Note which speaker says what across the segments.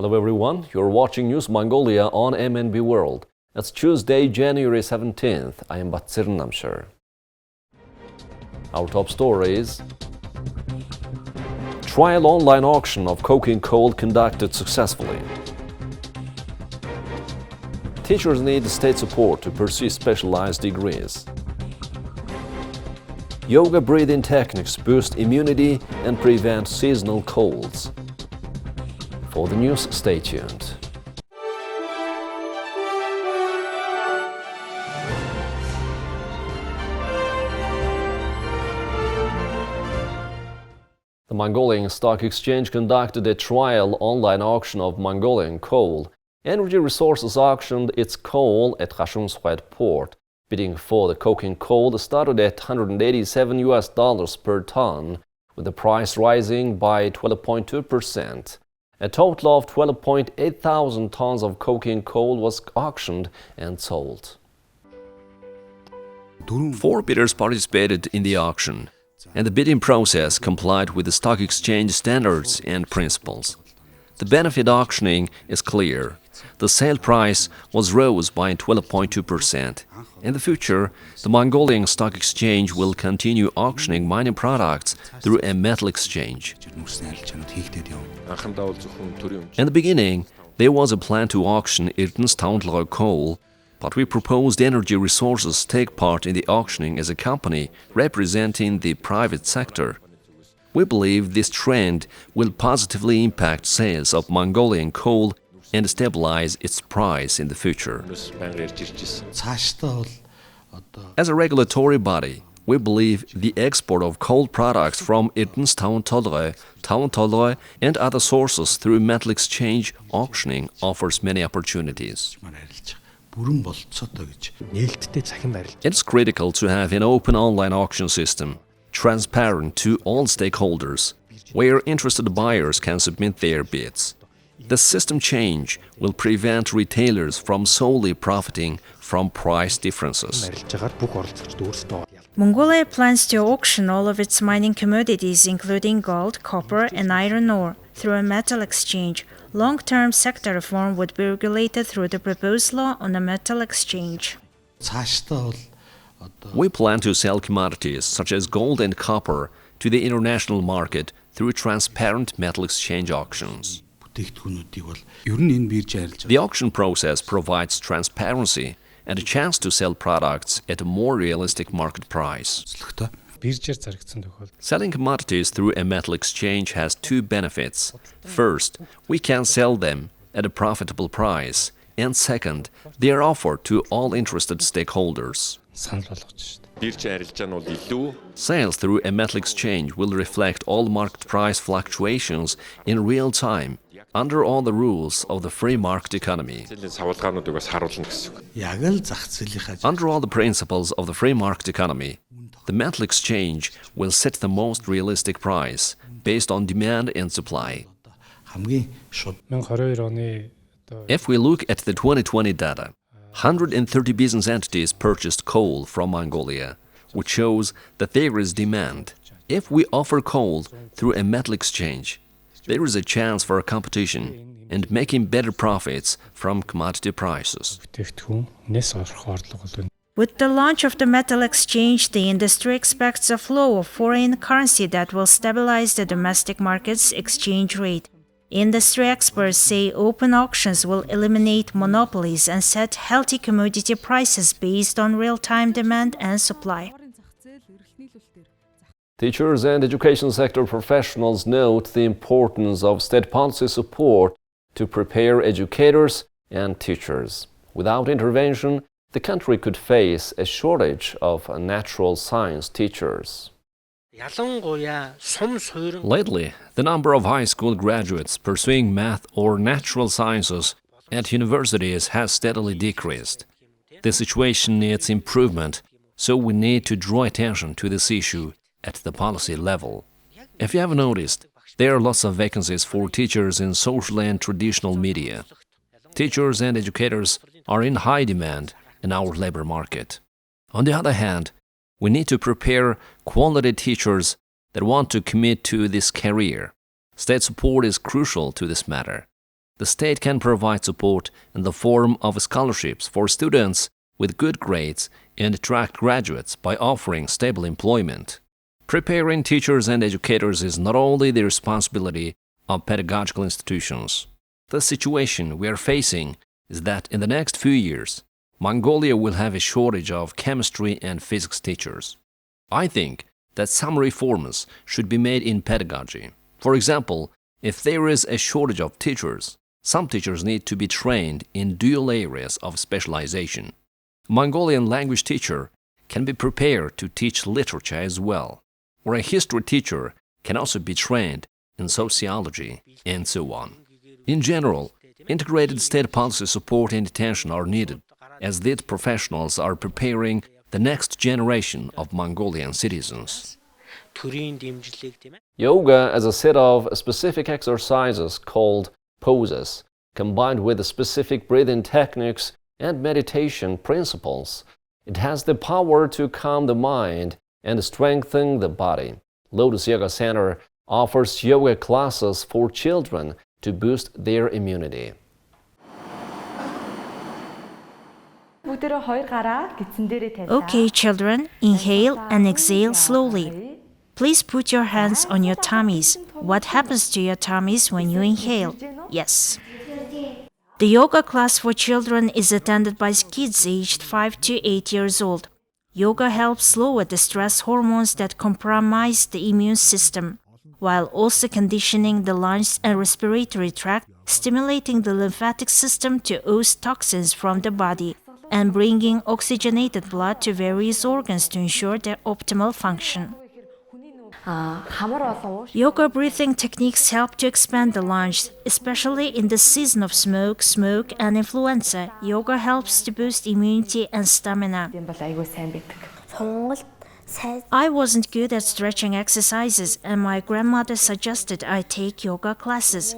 Speaker 1: Hello everyone, you're watching News Mongolia on MNB World. It's Tuesday, January 17th. I am Batsir Namshar. Our top stories: trial online auction of coking coal conducted successfully. Teachers need state support to pursue specialized degrees. Yoga breathing techniques boost immunity and prevent seasonal colds. For the news, stay tuned. The Mongolian Stock Exchange conducted a trial online auction of Mongolian coal. Energy Resources auctioned its coal at Khashoggi port. Bidding for the coking coal started at $187 per ton, with the price rising by 12.2%. A total of 12.8 thousand tons of coking coal was auctioned and sold. 4 bidders participated in the auction, and the bidding process complied with the stock exchange standards and principles. The benefit auctioning is clear. The sale price was rose by 12.2%. In the future, the Mongolian Stock Exchange will continue auctioning mining products through a metal exchange. In the beginning, there was a plan to auction Erdenstown coal, but we proposed Energy Resources take part in the auctioning as a company representing the private sector. We believe this trend will positively impact sales of Mongolian coal and stabilize its price in the future. As a regulatory body, we believe the export of coal products from Erdenstown Tolre, and other sources through metal exchange auctioning offers many opportunities. It's critical to have an open online auction system, transparent to all stakeholders, where interested buyers can submit their bids. The system change will prevent retailers from solely profiting from price differences.
Speaker 2: Mongolia plans to auction all of its mining commodities, including gold, copper, and iron ore, through a metal exchange. Long-term sector reform would be regulated through the proposed law on a metal exchange.
Speaker 1: We plan to sell commodities such as gold and copper to the international market through transparent metal exchange auctions. The auction process provides transparency and a chance to sell products at a more realistic market price. Selling commodities through a metal exchange has 2 benefits. First, we can sell them at a profitable price, and second, they are offered to all interested stakeholders. Sales through a metal exchange will reflect all market price fluctuations in real time, under all the rules of the free market economy. Under all the principles of the free market economy, the metal exchange will set the most realistic price based on demand and supply. If we look at the 2020 data, 130 business entities purchased coal from Mongolia, which shows that there is demand. If we offer coal through a metal exchange, there is a chance for competition and making better profits from commodity prices.
Speaker 2: With the launch of the metal exchange, the industry expects a flow of foreign currency that will stabilize the domestic market's exchange rate. Industry experts say open auctions will eliminate monopolies and set healthy commodity prices based on real-time demand and supply.
Speaker 1: Teachers and education sector professionals note the importance of state policy support to prepare educators and teachers. Without intervention, the country could face a shortage of natural science teachers. Lately, the number of high school graduates pursuing math or natural sciences at universities has steadily decreased. The situation needs improvement, so we need to draw attention to this issue at the policy level. If you have noticed, there are lots of vacancies for teachers in social and traditional media. Teachers and educators are in high demand in our labor market. On the other hand, we need to prepare quality teachers that want to commit to this career. State support is crucial to this matter. the state can provide support in the form of scholarships for students with good grades and attract graduates by offering stable employment. Preparing teachers and educators is not only the responsibility of pedagogical institutions. The situation we are facing is that in the next few years, Mongolia will have a shortage of chemistry and physics teachers. I think that some reforms should be made in pedagogy. For example, if there is a shortage of teachers, some teachers need to be trained in dual areas of specialization. A Mongolian language teacher can be prepared to teach literature as well, or a history teacher can also be trained in sociology, and so on. In general, integrated state policy support and attention are needed, as these professionals are preparing the next generation of Mongolian citizens.
Speaker 3: Yoga is a set of specific exercises called poses, combined with specific breathing techniques and meditation principles. It has the power to calm the mind and strengthen the body. Lotus Yoga Center offers yoga classes for children to boost their immunity.
Speaker 2: Okay, children, inhale and exhale slowly. Please put your hands on your tummies. What happens to your tummies when you inhale? Yes. The yoga class for children is attended by kids aged 5 to 8 years old. Yoga helps lower the stress hormones that compromise the immune system, while also conditioning the lungs and respiratory tract, stimulating the lymphatic system to oust toxins from the body, and bringing oxygenated blood to various organs to ensure their optimal function. Yoga breathing techniques help to expand the lungs, especially in the season of smoke, and influenza. Yoga helps to boost immunity and stamina. I wasn't good at stretching exercises, and my grandmother suggested I take yoga classes.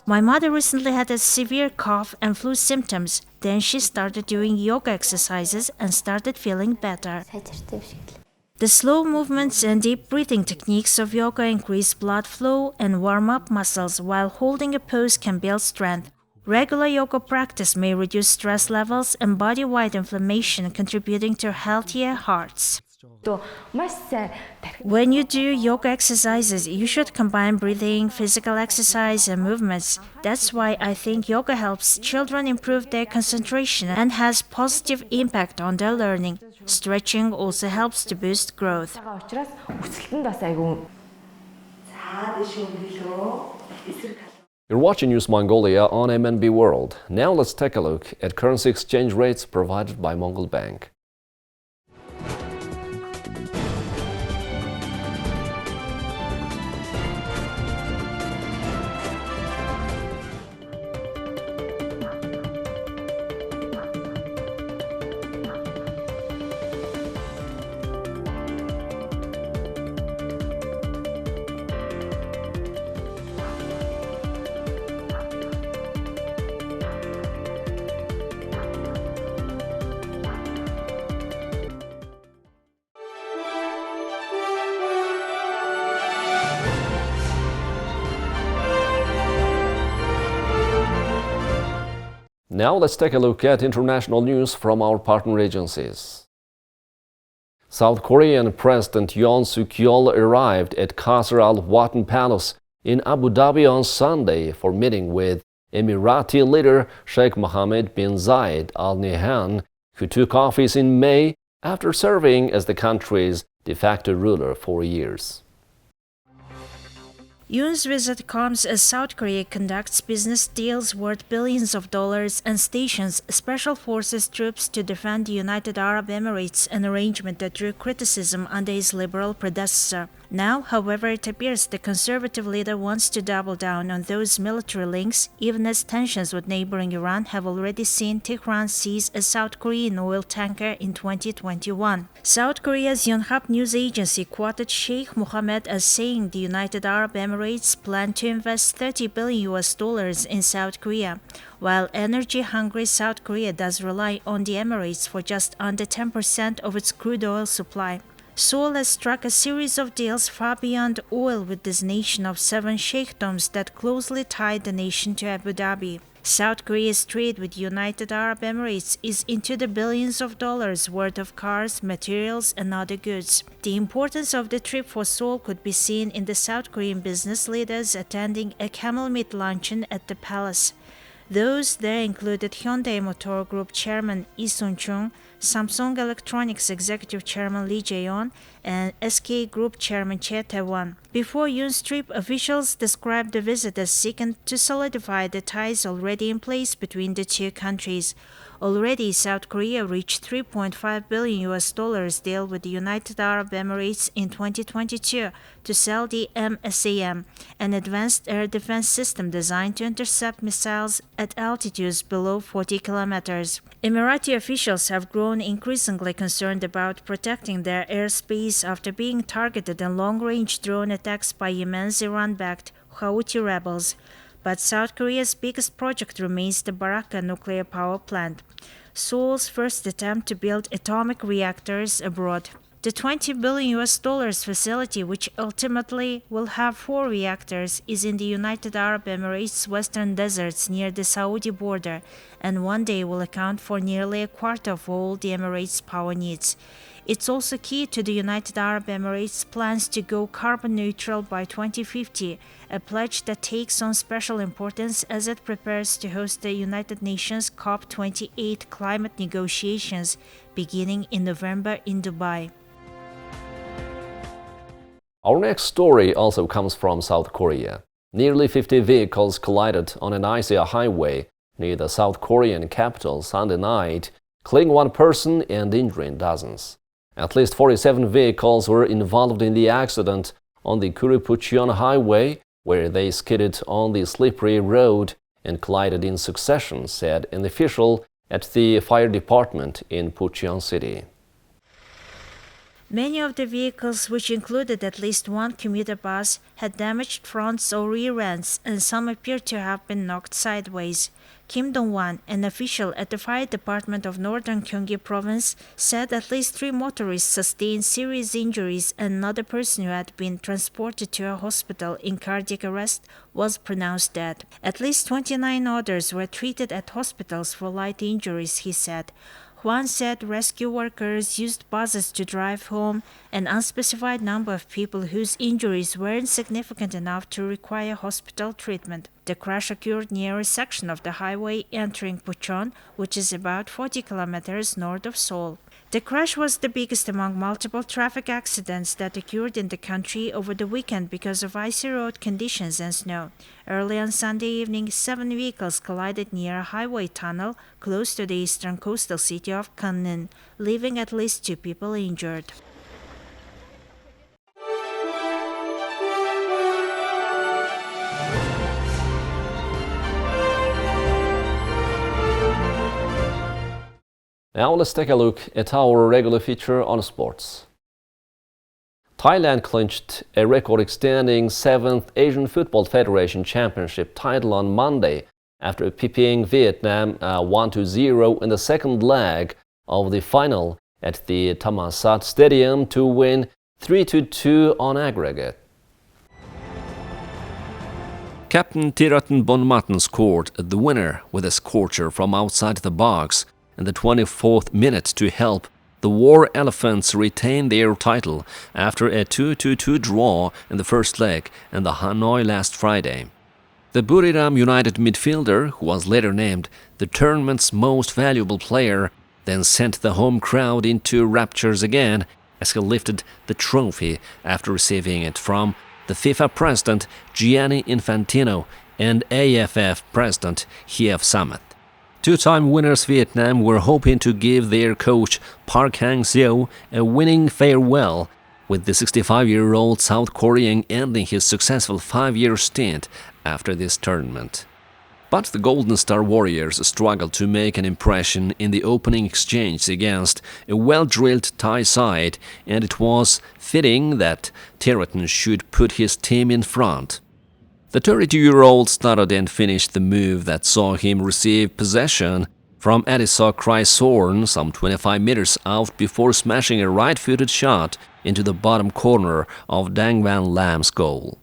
Speaker 2: My mother recently had a severe cough and flu symptoms. Then she started doing yoga exercises and started feeling better. The slow movements and deep breathing techniques of yoga increase blood flow and warm up muscles, while holding a pose can build strength. Regular yoga practice may reduce stress levels and body-wide inflammation, contributing to healthier hearts. When you do yoga exercises, you should combine breathing, physical exercise, and movements. That's why I think yoga helps children improve their concentration and has positive impact on their learning. Stretching also helps to boost growth.
Speaker 3: You're watching News Mongolia on MNB World. Now let's take a look at currency exchange rates provided by Mongol Bank. Now let's take a look at international news from our partner agencies. South Korean President Yoon Suk-yeol arrived at Qasr Al Watan Palace in Abu Dhabi on Sunday for meeting with Emirati leader Sheikh Mohammed bin Zayed Al Nahyan, who took office in May after serving as the country's de facto ruler for years.
Speaker 2: Yoon's visit comes as South Korea conducts business deals worth billions of dollars and stations special forces troops to defend the United Arab Emirates, an arrangement that drew criticism under his liberal predecessor. Now, however, it appears the conservative leader wants to double down on those military links, even as tensions with neighboring Iran have already seen Tehran seize a South Korean oil tanker in 2021. South Korea's Yonhap news agency quoted Sheikh Mohammed as saying the United Arab Emirates plan to invest $30 billion in South Korea, while energy-hungry South Korea does rely on the Emirates for just under 10% of its crude oil supply. Seoul has struck a series of deals far beyond oil with this nation of 7 sheikdoms that closely tied the nation to Abu Dhabi. South Korea's trade with United Arab Emirates is into the billions of dollars worth of cars, materials, and other goods. The importance of the trip for Seoul could be seen in the South Korean business leaders attending a camel meat luncheon at the palace. Those there included Hyundai Motor Group Chairman Lee Sun-chung, Samsung Electronics Executive Chairman Lee Jae-yeon, and SK Group Chairman Choi Tae-won. Before Yoon's trip, officials described the visit as seeking to solidify the ties already in place between the two countries. Already, South Korea reached $3.5 billion deal with the United Arab Emirates in 2022 to sell the MSAM, an advanced air defense system designed to intercept missiles at altitudes below 40 kilometers. Emirati officials have grown increasingly concerned about protecting their airspace after being targeted in long-range drone attacks by Yemen's Iran-backed Houthi rebels. But South Korea's biggest project remains the Baraka nuclear power plant, Seoul's first attempt to build atomic reactors abroad. The $20 billion facility, which ultimately will have 4 reactors, is in the United Arab Emirates' western deserts near the Saudi border, and one day will account for nearly a quarter of all the Emirates' power needs. It's also key to the United Arab Emirates' plans to go carbon neutral by 2050, a pledge that takes on special importance as it prepares to host the United Nations COP28 climate negotiations beginning in November in Dubai.
Speaker 3: Our next story also comes from South Korea. Nearly 50 vehicles collided on an icy highway near the South Korean capital Sunday night, killing 1 person and injuring dozens. At least 47 vehicles were involved in the accident on the Kuri-Pucheon highway, where they skidded on the slippery road and collided in succession, said an official at the fire department in Pucheon City.
Speaker 2: Many of the vehicles, which included at least 1 commuter bus, had damaged fronts or rear ends, and some appeared to have been knocked sideways. Kim Dong-wan, an official at the fire department of northern Gyeonggi province, said at least 3 motorists sustained serious injuries and another person who had been transported to a hospital in cardiac arrest was pronounced dead. At least 29 others were treated at hospitals for light injuries, he said. Hwan said rescue workers used buses to drive home an unspecified number of people whose injuries weren't significant enough to require hospital treatment. The crash occurred near a section of the highway entering Pucheon, which is about 40 kilometers north of Seoul. The crash was the biggest among multiple traffic accidents that occurred in the country over the weekend because of icy road conditions and snow. Early on Sunday evening, 7 vehicles collided near a highway tunnel close to the eastern coastal city of Gangneung, leaving at least 2 people injured.
Speaker 3: Now let's take a look at our regular feature on sports. Thailand clinched a record-extending 7th Asian Football Federation Championship title on Monday after beating Vietnam 1-0 in the second leg of the final at the Thammasat Stadium to win 3-2 on aggregate.
Speaker 1: Captain Thirathon Bonmathan scored the winner with a scorcher from outside the box in the 24th minute to help the War Elephants retain their title after a 2-2 draw in the first leg in the Hanoi last Friday. The Buriram United midfielder, who was later named the tournament's most valuable player, then sent the home crowd into raptures again as he lifted the trophy after receiving it from the FIFA president Gianni Infantino and AFF president Hiep Samit. 2-time winners Vietnam were hoping to give their coach Park Hang-seo a winning farewell, with the 65-year-old South Korean ending his successful 5-year stint after this tournament. But the Golden Star Warriors struggled to make an impression in the opening exchange against a well-drilled Thai side, and it was fitting that Thirathon should put his team in front. The 32-year-old started and finished the move that saw him receive possession from Eddie saw Chris Zorn some 25 meters out before smashing a right-footed shot into the bottom corner of Dang Van Lam's goal.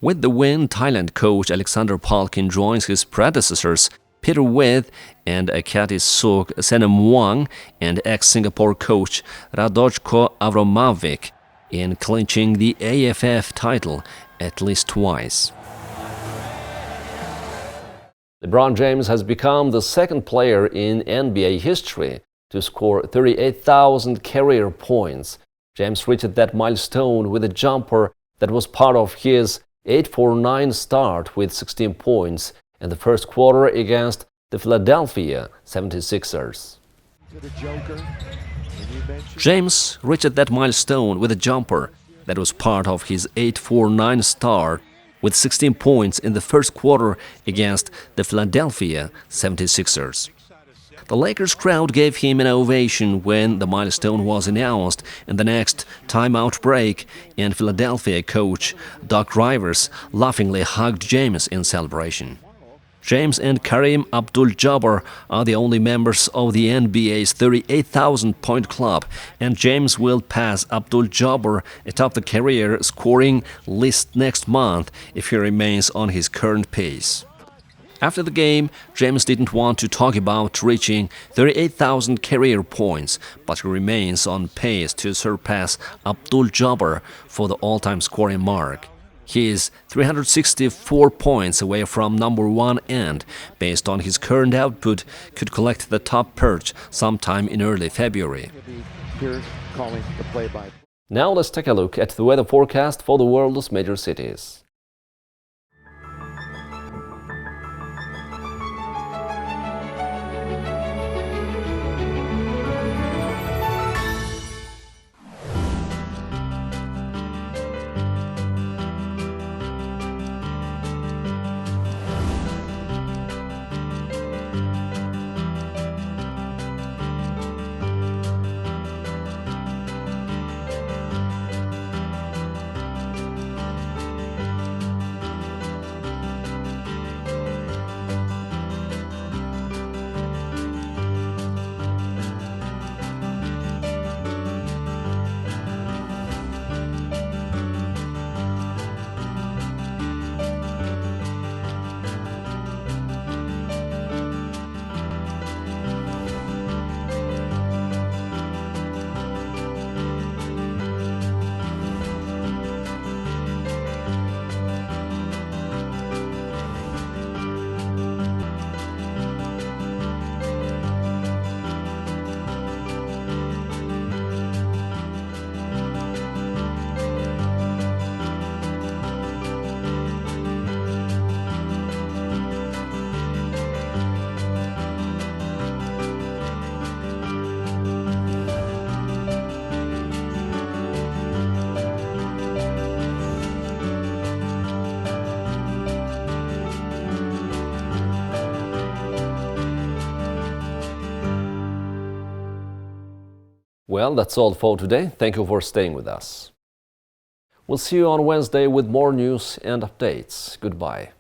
Speaker 1: With the win, Thailand coach Alexander Palkin joins his predecessors Peter With and Akati Sok Senemuang and ex-Singapore coach Radojko Avramovic in clinching the AFF title at least twice.
Speaker 3: LeBron James has become the second player in NBA history to score 38,000 career points. James reached that milestone with a jumper that was part of his 8-4-9 start with 16 points in the first quarter against the Philadelphia 76ers.
Speaker 1: James reached that milestone with a jumper that was part of his 8-4-9 start with 16 points in the first quarter against the Philadelphia 76ers. The Lakers crowd gave him an ovation when the milestone was announced in the next timeout break, and Philadelphia coach Doc Rivers laughingly hugged James in celebration. James and Kareem Abdul-Jabbar are the only members of the NBA's 38,000-point club, and James will pass Abdul-Jabbar atop the career scoring list next month if he remains on his current pace. After the game, James didn't want to talk about reaching 38,000 career points, but he remains on pace to surpass Abdul-Jabbar for the all-time scoring mark. He is 364 points away from number one and, based on his current output, could collect the top perch sometime in early February.
Speaker 3: Now let's take a look at the weather forecast for the world's major cities. Well, that's all for today. Thank you for staying with us. We'll see you on Wednesday with more news and updates. Goodbye.